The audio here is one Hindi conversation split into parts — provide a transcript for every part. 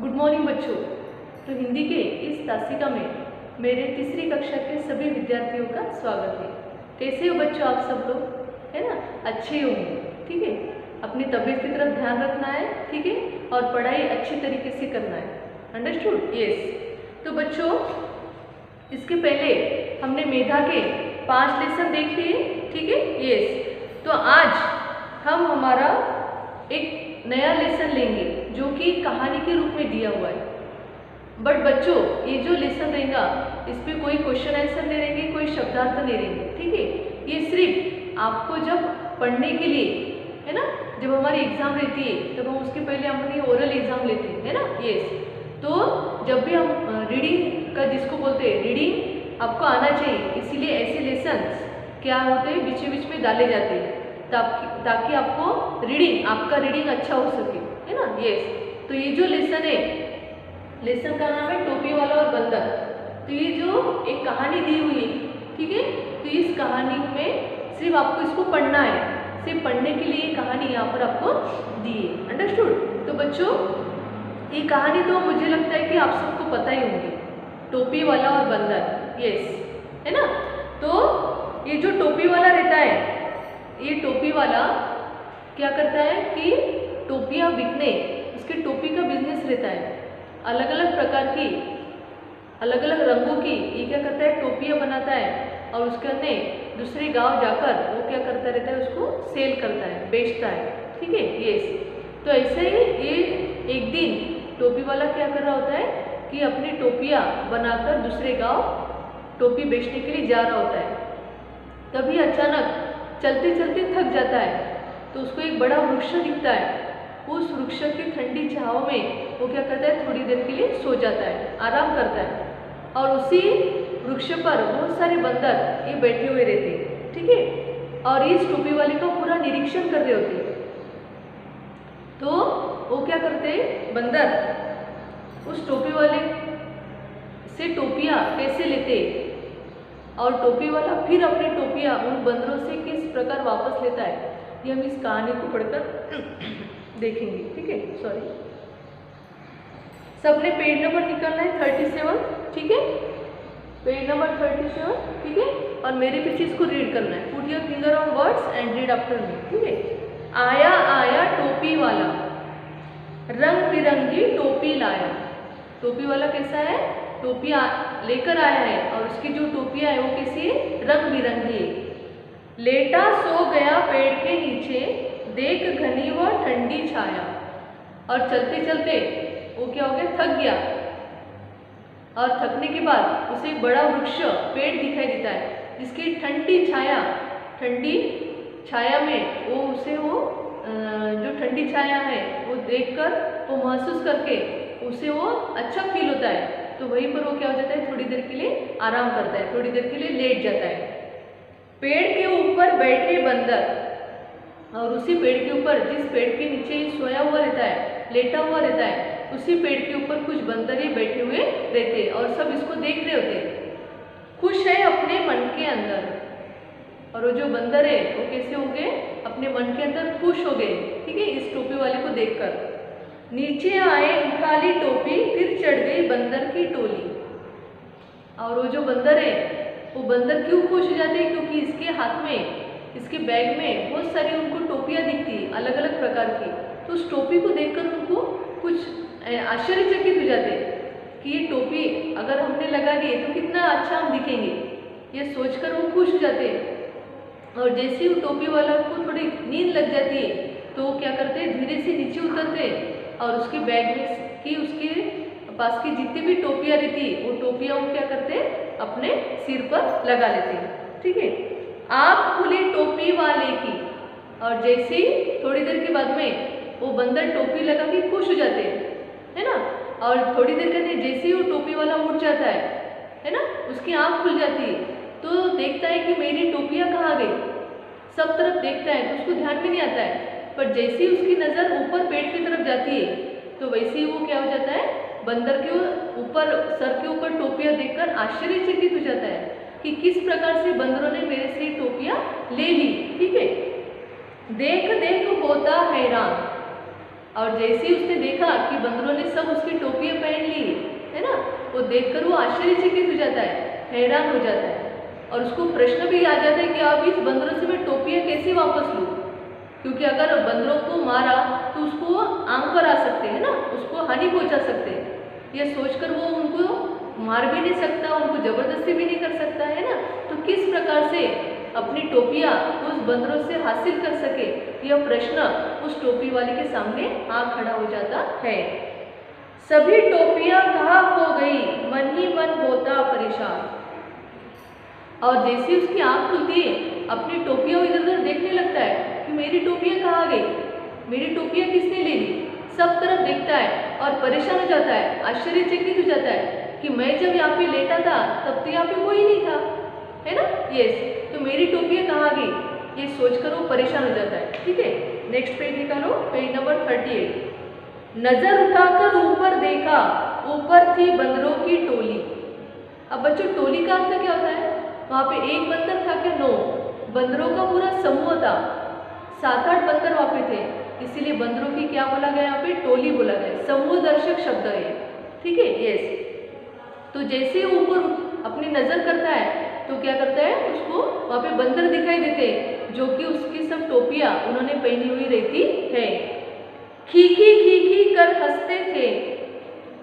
गुड मॉर्निंग बच्चों। तो हिंदी के इस तासिका में मेरे तीसरी कक्षा के सभी विद्यार्थियों का स्वागत है। कैसे हो बच्चों आप सब लोग, है ना? अच्छे होंगे, ठीक है। अपनी तबीयत की तरफ ध्यान रखना है, ठीक है, और पढ़ाई अच्छी तरीके से करना है। अंडरस्टूड? यस। तो बच्चों, इसके पहले हमने मेधा के 5 लेसन देख लिए, ठीक है। यस। तो आज हम हमारा एक नया लेसन लेंगे जो कि कहानी के रूप में दिया हुआ है। बट बच्चों, ये जो लेसन रहेगा इस पे कोई क्वेश्चन आंसर नहीं रहेंगे, कोई शब्दार्थ नहीं रहेंगे, ठीक है। ये सिर्फ आपको जब पढ़ने के लिए, है ना, जब हमारी एग्जाम रहती है तब हम उसके पहले अपनी ओरल एग्जाम लेते हैं, है ना। यस। तो जब भी हम रीडिंग का जिसको बोलते हैं, रीडिंग आपको आना चाहिए, इसीलिए ऐसे लेसन क्या होते हैं बीच बीच में डाले जाते हैं ताकि आपको रीडिंग, आपका रीडिंग अच्छा हो सके, है ना। यस। तो ये जो लेसन है, लेसन का नाम है टोपी वाला और बंदर। तो ये जो एक कहानी दी हुई है, ठीक है, तो इस कहानी में सिर्फ आपको इसको पढ़ना है, सिर्फ पढ़ने के लिए कहानी यहाँ पर आपको दी है। अंडरस्टूड? तो बच्चों, ये कहानी तो मुझे लगता है कि आप सबको पता ही होंगी, टोपी वाला और बंदर। यस, है ना। तो ये जो टोपी वाला रहता है, ये टोपी वाला क्या करता है कि टोपियाँ बिकने, उसके टोपी का बिजनेस रहता है। अलग अलग प्रकार की, अलग अलग रंगों की ये क्या करता है, टोपियाँ बनाता है और उसके अंदर दूसरे गांव जाकर वो क्या करता रहता है, उसको सेल करता है, बेचता है, ठीक है। यस। तो ऐसे ही ये एक दिन टोपी वाला क्या कर रहा होता है कि अपनी टोपियाँ बनाकर दूसरे गाँव टोपी बेचने के लिए जा रहा होता है। तभी अचानक चलते चलते थक जाता है, तो उसको एक बड़ा वृक्ष दिखता है। उस वृक्ष की ठंडी छांव में वो क्या करता है, थोड़ी देर के लिए सो जाता है, आराम करता है। और उसी वृक्ष पर बहुत सारे बंदर ये बैठे हुए रहते हैं, ठीक है, और इस टोपी वाले का पूरा निरीक्षण कर रहे होते हैं। तो वो क्या करते हैं, बंदर उस टोपी वाले से टोपियाँ कैसे लेते, और टोपी वाला फिर अपनी टोपियाँ उन बंदरों से किस प्रकार वापस लेता है, ये हम इस कहानी को पढ़कर देखेंगे, ठीक है। सॉरी, सबने पेज नंबर निकालना है 37, ठीक है, पेज नंबर 37, ठीक है, और मेरे पीछे इसको रीड करना है। Put your finger on words and read after me, ठीक है। आया आया टोपी वाला, रंग बिरंगी टोपी लाया। टोपी वाला कैसा है, टोपियाँ लेकर आया है और उसकी जो टोपियाँ है वो कैसी है, रंग बिरंगी है। लेटा सो गया पेड़ के नीचे, देख घनी व ठंडी छाया। और चलते चलते वो क्या हो गया, थक गया, और थकने के बाद उसे एक बड़ा वृक्ष, पेड़ दिखाई देता है जिसकी ठंडी छाया में वो उसे वो जो ठंडी छाया है वो देखकर, वो महसूस करके उसे वो अच्छा फील होता है। तो वहीं पर वो क्या हो जाता है, थोड़ी देर के लिए आराम करता है, थोड़ी देर के लिए लेट जाता है। पेड़ के ऊपर बैठे बंदर, और उसी पेड़ के ऊपर, जिस पेड़ के नीचे सोया हुआ रहता है, लेटा हुआ रहता है, उसी पेड़ के ऊपर कुछ बंदर ही बैठे हुए रहते हैं और सब इसको देख रहे होते हैं। खुश है अपने मन के अंदर, और वो जो बंदर है वो कैसे हो गए, अपने मन के अंदर खुश हो गए, ठीक है, इस टोपी वाले को देखकर। नीचे आए काली टोपी, फिर चढ़ गई बंदर की टोली। और वो जो बंदर है वो बंदर क्यों खुश हो जाते हैं, क्योंकि इसके हाथ में, इसके बैग में बहुत सारी उनको टोपियाँ दिखती है अलग अलग प्रकार की। तो उस टोपी को देखकर उनको कुछ आश्चर्यचकित हो जाते हैं कि ये टोपी अगर हमने लगा ली तो कितना अच्छा हम दिखेंगे, ये सोचकर वो खुश हो जाते हैं। और जैसे ही वो टोपी वाला को थोड़ी नींद लग जाती है तो वो क्या करते हैं, धीरे से नीचे उतरते हैं और उसके बैग में की, उसके पास की जितनी भी टोपियाँ रहती है वो टोपियाँ वो क्या करते हैं, अपने सिर पर लगा लेते हैं, ठीक है। आँख खुली टोपी वाले की, और जैसे ही थोड़ी देर के बाद में वो बंदर टोपी लगा के खुश हो जाते हैं, है ना। और थोड़ी देर के अंदर जैसे ही वो टोपी वाला उठ जाता है ना, उसकी आँख खुल जाती है, तो देखता है कि मेरी टोपियाँ कहाँ गई। सब तरफ देखता है तो उसको ध्यान भी नहीं आता है, पर जैसे ही उसकी नज़र ऊपर पेड़ की तरफ जाती है तो वैसे ही वो क्या हो जाता है, बंदर के ऊपर, सर के ऊपर टोपियाँ देखकर आश्चर्यचकित हो जाता है कि किस प्रकार से बंदरों ने मेरे से टोपियाँ ले ली, ठीक है। देख देख होता हैरान, और जैसे ही उसने देखा कि बंदरों ने सब उसकी टोपियाँ पहन ली है ना, वो देखकर वो आश्चर्यचकित हो जाता है, हैरान हो जाता है और उसको प्रश्न भी आ जाता है कि अब इस बंदरों से मैं टोपियाँ कैसे वापस लूँ, क्योंकि अगर बंदरों को मारा तो उसको आंख पर आ सकते हैं ना, उसको हानि पहुंचा सकते हैं। यह सोचकर वो उनको मार भी नहीं सकता, उनको जबरदस्ती भी नहीं कर सकता है ना, तो किस प्रकार से अपनी टोपियाँ उस बंदरों से हासिल कर सके, यह प्रश्न उस टोपी वाले के सामने आ खड़ा हो जाता है। सभी टोपियाँ कहाँ खो गई, मन ही मन होता परेशान। और जैसे उसकी आंख खुलती है, अपनी टोपियाँ इधर उधर देखने लगता है कि मेरी टोपियाँ कहाँ गई, मेरी टोपियाँ किसने ले ली। सब तरफ देखता है और परेशान हो जाता है, आश्चर्यचकित हो जाता है कि मैं जब यहाँ पे लेटा था तब तो यहाँ पे कोई नहीं था, है ना। यस, तो मेरी टोपियाँ कहाँ गई, ये सोचकर वो परेशान हो जाता है। ठीक है, नेक्स्ट पेज निकालो, पेज नंबर 38। नजर उठाकर ऊपर देखा, ऊपर थी बंदरों की टोली। अब बच्चों, टोली का अर्थ क्या होता है, वहाँ पे एक बंदर था क्या, नो, बंदरों का पूरा समूह था, 7-8 बंदर वहाँ पे थे, इसीलिए बंदरों की क्या बोला गया, यहाँ पे टोली बोला गया, समूह दर्शक शब्द है। ठीक है, यस। तो जैसे ऊपर अपनी नजर करता है तो क्या करता है, उसको वहाँ पे बंदर दिखाई देते हैं जो कि उसकी सब टोपियाँ उन्होंने पहनी हुई रहती है। खीखी खीखी कर हंसते थे,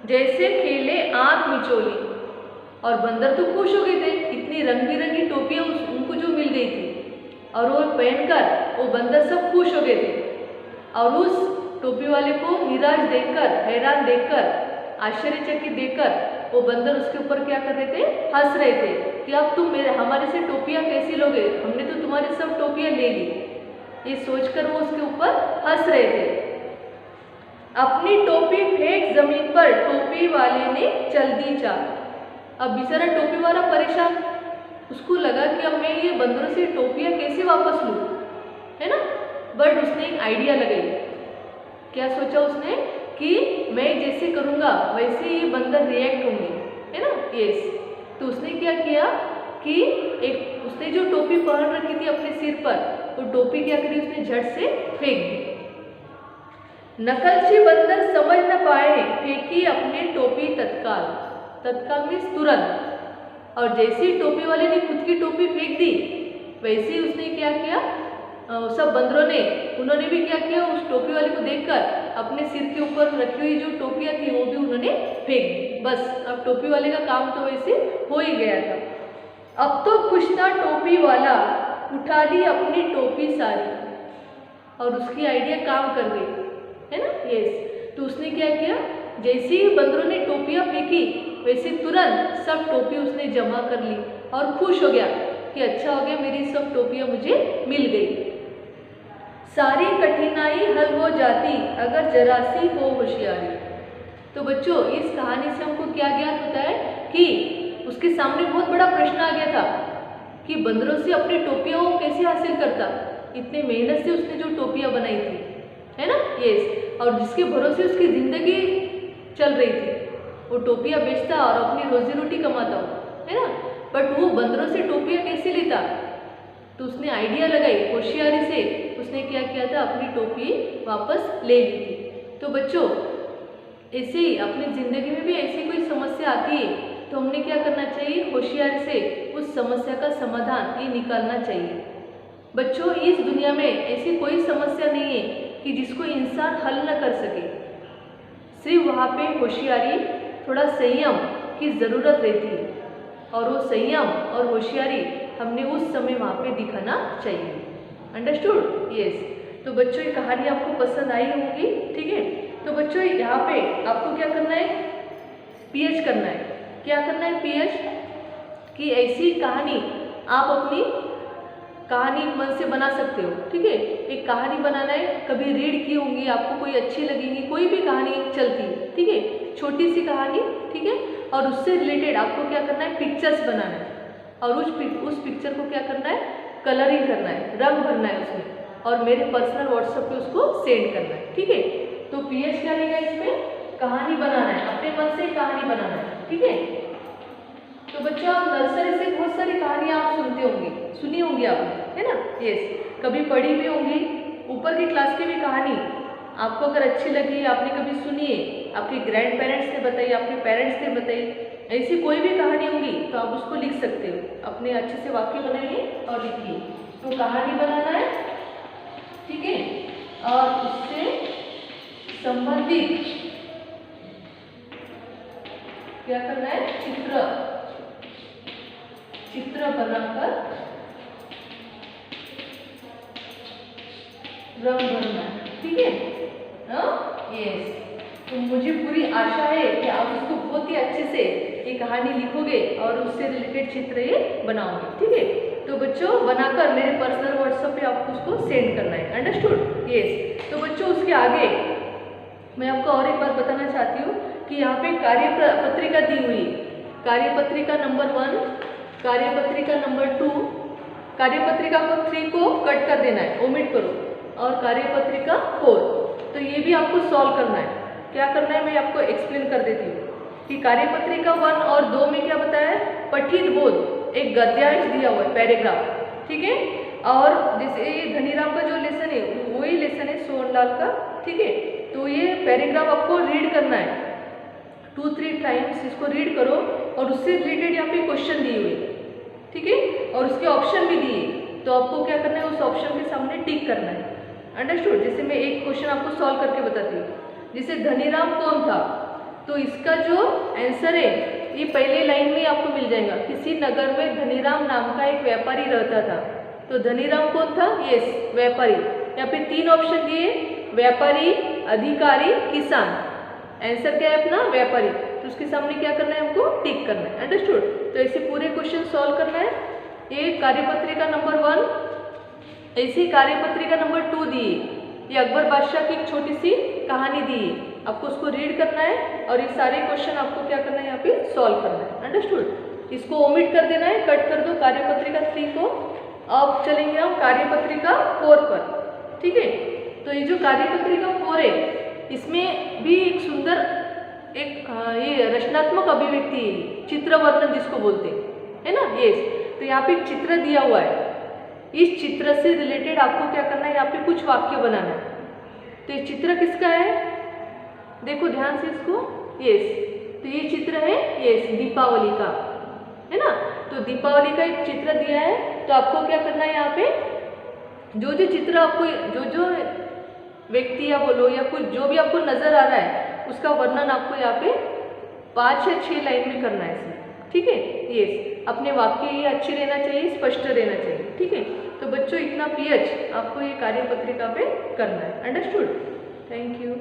जैसे खेले आंख मिचोली। और बंदर तो खुश हो गए थे, इतनी रंग बिरंगी टोपियाँ उनको जो मिल गई थी, और वो पहनकर वो बंदर सब खुश हो गए थे। और उस टोपी वाले को निराश देखकर, हैरान देखकर, आश्चर्यचकित देखकर वो बंदर उसके ऊपर क्या कर रहे थे, हंस रहे थे कि अब तुम हमारे से टोपियाँ कैसी लोगे, हमने तो तुम्हारी सब टोपियाँ ले ली। ये सोचकर वो उसके ऊपर हंस रहे थे। अपनी टोपी फेंक जमीन पर, टोपी वाले ने चल दी चाल। अब बेचारा टोपी वाला परेशान, उसको लगा कि अब मैं ये बंदरों से टोपियाँ कैसे वापस लूँ, है ना। बट उसने एक आइडिया लगाई। क्या सोचा उसने कि मैं जैसे करूँगा वैसे ये बंदर रिएक्ट होंगे, है ना। यस, तो उसने क्या किया कि उसने जो टोपी पहन रखी थी अपने सिर पर, वो टोपी क्या करी, उसने झट से फेंक दी। नकलची बंदर समझ न पाए, फेंकी अपनी टोपी तत्काल। तत्काल मीन्स तुरंत। और जैसे ही टोपी वाले ने खुद की टोपी फेंक दी, वैसे ही उसने क्या किया, सब बंदरों ने, उन्होंने भी क्या किया, उस टोपी वाले को देखकर अपने सिर के ऊपर रखी हुई जो टोपियाँ थी वो भी उन्होंने फेंक दी। बस अब टोपी वाले का काम तो वैसे हो ही गया था। अब तो खुश था टोपी वाला, उठा ली अपनी टोपी सारी। और उसकी आइडिया काम कर गई, है ना। यस, तो उसने क्या किया, जैसे ही बंदरों ने टोपियाँ फेंकी वैसे तुरंत सब टोपी उसने जमा कर ली और खुश हो गया कि अच्छा हो गया, मेरी सब टोपियाँ मुझे मिल गई। सारी कठिनाई हल हो जाती अगर जरा सी हो होशियारी। तो बच्चों, इस कहानी से हमको क्या ज्ञात होता है कि उसके सामने बहुत बड़ा प्रश्न आ गया था कि बंदरों से अपनी टोपियाँ वो कैसे हासिल करता। इतने मेहनत से उसने जो टोपियाँ बनाई थी, है ना। यस, और जिसके भरोसे उसकी ज़िंदगी चल रही थी, वो टोपियाँ बेचता और अपनी रोजी रोटी कमाता हो, है ना। बट वो बंदरों से टोपियाँ कैसे लेता, तो उसने आइडिया लगाई, होशियारी से उसने क्या किया था, अपनी टोपी वापस ले ली थी। तो बच्चों, ऐसे ही अपनी ज़िंदगी में भी ऐसी कोई समस्या आती है तो हमने क्या करना चाहिए, होशियारी से उस समस्या का समाधान ये निकालना चाहिए। बच्चों, इस दुनिया में ऐसी कोई समस्या नहीं है कि जिसको इंसान हल न कर सके। सिर्फ वहाँ पे होशियारी, थोड़ा संयम की ज़रूरत रहती है, और वो संयम और होशियारी हमने उस समय वहाँ पे दिखाना चाहिए। अंडरस्टूड? यस। तो बच्चों, ये कहानी आपको पसंद आई होगी, ठीक है। तो बच्चों, यहाँ पे आपको क्या करना है, पीएच करना है। क्या करना है, पीएच, कि ऐसी कहानी आप अपनी कहानी मन से बना सकते हो, ठीक है। एक कहानी बनाना है, कभी रीड की होंगी, आपको कोई अच्छी लगेगी, कोई भी कहानी चलती है, ठीक है, छोटी सी कहानी, ठीक है। और उससे रिलेटेड आपको क्या करना है, पिक्चर्स बनाना है, और उस पिक्चर को क्या करना है, कलरिंग करना है, रंग भरना है उसमें, और मेरे पर्सनल व्हाट्सएप पे उसको सेंड करना है, ठीक है। तो पीएच क्या रहेगा, इसमें कहानी बनाना है, अपने मन से कहानी बनाना है, ठीक है। तो बच्चों, आप नर्सरी से बहुत सारी कहानियाँ आप सुनते होंगे, सुनी होंगी आपने, है ना। यस, कभी पढ़ी भी होंगी, ऊपर की क्लास की भी कहानी आपको अगर अच्छी लगी, आपने कभी सुनी है, आपके ग्रैंड पेरेंट्स ने बताई, आपके पेरेंट्स ने बताई, ऐसी कोई भी कहानी होगी तो आप उसको लिख सकते हो। अपने अच्छे से वाक्य बनाइए और लिखिए। तो कहानी बनाना है, ठीक है, और उससे संबंधित क्या करना है, चित्र बनाकर रंग भरना है, ठीक है। यस, तो मुझे पूरी आशा है कि आप इसको बहुत ही अच्छे से ये कहानी लिखोगे और उससे रिलेटेड चित्र ये बनाओगे, ठीक है। तो बच्चों बनाकर मेरे पर्सनल व्हाट्सएप पे आपको उसको सेंड करना है, अंडरस्टूड। यस, तो बच्चों उसके आगे मैं आपको और एक बात बताना चाहती हूँ कि यहाँ पे कार्यपत्रिका दी हुई, कार्यपत्रिका नंबर 1, कार्यपत्रिका नंबर 2, कार्यपत्रिका को 3 को कट कर देना है, ओमिट करो, और कार्यपत्रिका 4, तो ये भी आपको सॉल्व करना है। क्या करना है मैं आपको एक्सप्लेन कर देती हूँ कि कार्यपत्रिका 1 और 2 में क्या बताया है, पठित बोध एक गद्यांश दिया हुआ है, पैराग्राफ, ठीक है। और जैसे धनीराम का जो लेसन है वही लेसन है सोनलाल का, ठीक है। तो ये पैराग्राफ आपको रीड करना है 2-3 टाइम्स, इसको रीड करो और उससे रिलेटेड यहाँ पे क्वेश्चन दिए हुए, ठीक है, और उसके ऑप्शन भी दिए, तो आपको क्या करना है, उस ऑप्शन के सामने टिक करना है, अंडरस्टूड। जैसे मैं एक क्वेश्चन आपको सॉल्व करके बताती हूँ, जैसे धनीराम कौन था, तो इसका जो आंसर है ये पहले लाइन में आपको मिल जाएगा। किसी नगर में धनीराम नाम का एक व्यापारी रहता था, तो धनीराम कौन था, यस व्यापारी। यहाँ पे 3 ऑप्शन दिए, व्यापारी, अधिकारी, किसान, आंसर क्या है अपना व्यापारी, तो उसके सामने क्या करना है, हमको टिक करना है, अंडरस्टूड। तो ऐसे पूरे क्वेश्चन सॉल्व करना है। ये कार्यपत्रिका नंबर 1, ऐसी कार्यपत्रिका नंबर 2 दी, ये अकबर बादशाह की एक छोटी सी कहानी दी, आपको उसको रीड करना है और ये सारे क्वेश्चन आपको क्या करना है, यहाँ पे सॉल्व करना है, अंडरस्टूड। इसको ओमिट कर देना है, कट कर दो कार्यपत्रिका 3 को। अब चलेंगे हम कार्यपत्रिका 4 पर, ठीक है। तो ये जो कार्यपत्रिका 4 है, इसमें भी एक सुंदर एक ये रचनात्मक अभिव्यक्ति है, चित्र वर्णन जिसको बोलते हैं, है ना, यस। तो यहाँ पे एक चित्र दिया हुआ है, इस चित्र से रिलेटेड आपको क्या करना है, यहाँ पे कुछ वाक्य बनाना है। तो ये चित्र किसका है, देखो ध्यान से इसको, यस, तो ये चित्र है, यस दीपावली का, है ना। तो दीपावली का एक चित्र दिया है, तो आपको क्या करना है, यहाँ पे जो चित्र आपको जो व्यक्ति या बोलो या कुछ जो भी आपको नजर आ रहा है उसका वर्णन आपको यहाँ पे 5 या 6 लाइन में करना है इसमें, ठीक है। यस, अपने वाक्य ये अच्छे रहना चाहिए, स्पष्ट रहना चाहिए, ठीक है। तो बच्चों इतना पीएच आपको ये कार्यपत्रिका पे करना है, अंडरस्टूड। Thank you.